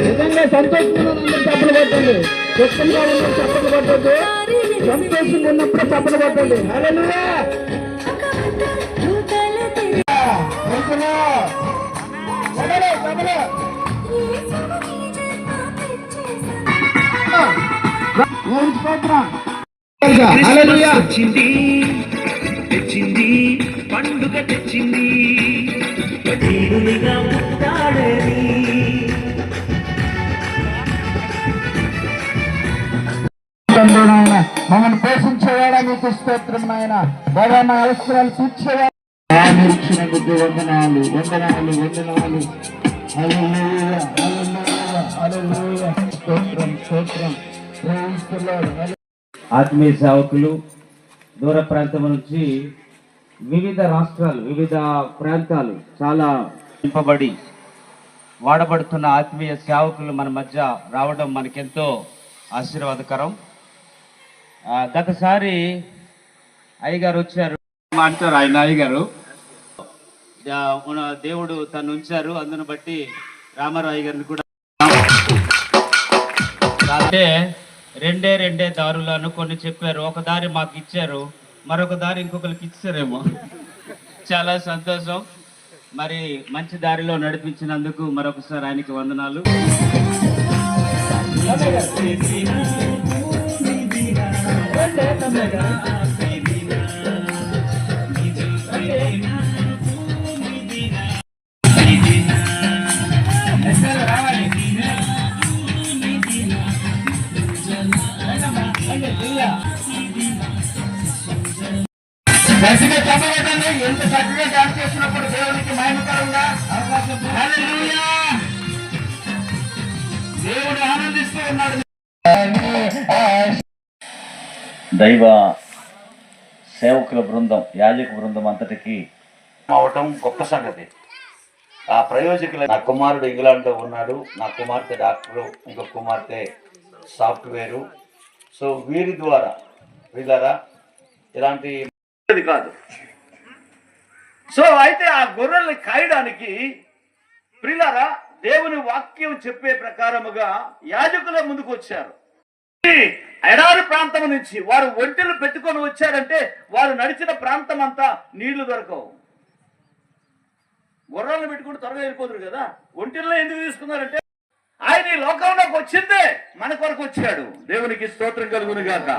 నిజంగా సంతోషంగా చప్పలు పట్టండి. దుఃఖంగా ఉన్న చప్పలు పట్టద్దు, సంతోషంగా ఉన్నప్పుడు చప్పలు పట్టండి. హల్లెలూయా. తెచ్చింది పండుగ తెచ్చింది దేవునిగా పుట్టాడని మమ్మల్ని పోషించేవాడా మీకు స్తోత్రం నాయన. బాబా మా అవసరాలు తీర్చేవాడు. వందనాలు వందనాలు వందనాలు. హల్లెలూయా హల్లెలూయా హల్లెలూయా. స్తోత్రం స్తోత్రం. Praise the lord. ఆత్మీయ సేవకులు దూర ప్రాంతం నుంచి వివిధ రాష్ట్రాలు వివిధ ప్రాంతాలు చాలా నింపబడి వాడబడుతున్న ఆత్మీయ సేవకులు మన మధ్య రావడం మనకెంతో ఆశీర్వాదకరం. గతసారి అయ్యగారు వచ్చారు అంటారు, ఆయన అయ్యగారు దేవుడు తను ఉంచారు. అందును బట్టి రామారావు అయ్యగారిని కూడా అంటే రెండే దారులు అని కొన్ని చెప్పారు. ఒక దారి మాకు ఇచ్చారు, మరొక దారి ఇంకొకరికి ఇచ్చారేమో. చాలా సంతోషం. మరి మంచి దారిలో నడిపించినందుకు మరొకసారి ఆయనకి వందనాలు. ఎంత చక్కగా డాన్స్ చేసినప్పుడు దేవునికి మహిమకరంగా దేవుడు ఆనందిస్తూ ఉన్నాడు. దైవ సేవకుల బృందం, యాజక బృందం అంతటికి అవటం గొప్ప సంగతి. ఆ ప్రయోజకులు, నా కుమారుడు ఇంగ్లాండ్లో ఉన్నాడు, నా కుమార్తె డాక్టరు, ఇంకో కుమార్తె సాఫ్ట్వేరు. సో వీరి ద్వారా ఇలాంటి కాదు. సో అయితే ఆ గొర్రెల్ని కాయడానికి ప్రియులారా దేవుని వాక్యం చెప్పే ప్రకారముగా యాజకుల ముందుకు వచ్చారు. ఎడారి ప్రాంతం నుంచి వారు ఒంటెలు పెట్టుకొని వచ్చారంటే వారు నడిచిన ప్రాంతం అంతా నీళ్లు దొరకవు. గొర్రెలను పెట్టుకుంటూ త్వరగా వెళ్ళిపోదురు కదా. ఒంటెల్లో ఎందుకు తీసుకున్నారంటే ఆయన ఈ లోకంలోకి వచ్చిందే మన కొరకు వచ్చాడు. దేవునికి స్తోత్రం కలుగును గాక.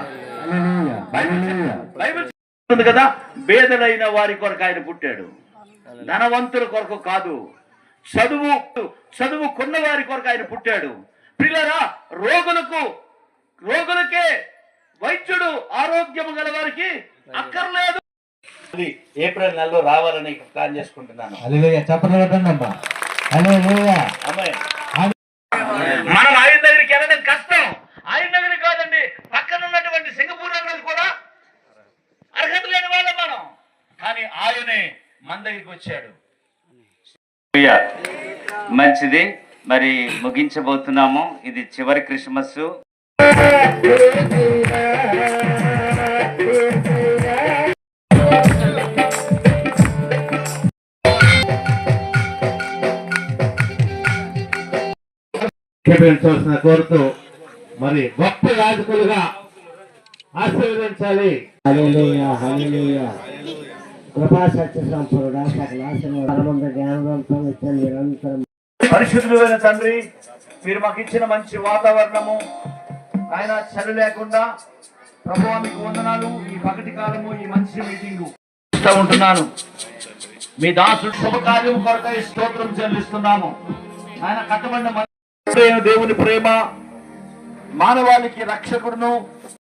బైబిల్ కదా, పేదలైన వారి కొరకు ఆయన పుట్టాడు, ధనవంతుల కొరకు కాదు. చదువుకున్న వారి కొరకు ఆయన పుట్టాడు. పిల్లరా, రోగులకే వైద్యుడు, ఆరోగ్యము గల వారికి అక్కర్లేదు. ఏప్రిల్ నెలలో రావాలని ప్లాన్ చేసుకుంటున్నాను. మనం ఆయన దగ్గరికి వెళ్ళడం కష్టం. ఆయన దగ్గర కాదండి, పక్కన ఉన్నటువంటి సింగపూర్ అన్నది కూడా అర్హత లేని వాళ్ళం మనం. కానీ ఆయనే మన దగ్గరికి వచ్చాడు. మంచిది. మరి ముగించబోతున్నాము. ఇది చివరి క్రిస్మస్. కోరుతూ మరి గొప్ప యాజకులుగా ఆశీర్వదించాలి. హల్లెలూయా హల్లెలూయా. కృపా సత్య సంపూర్ణ జ్ఞానవంతం నిరంతరం. పరిశుద్ధులైన తండ్రి, మీరు మాకు ఇచ్చిన మంచి వాతావరణము, ఆయన చలి లేకుండా ప్రభువా మీకు వందనాలు. ఈ పగటి కాలము, ఈ మంచి మీటింగు ఉంటున్నాను. మీ దాసుడు శుభకార్యము కొరకై స్తోత్రం చెల్లిస్తున్నాము. ఆయన కట్టబడిన దేవుని ప్రేమ, మానవాళికి రక్షకుడును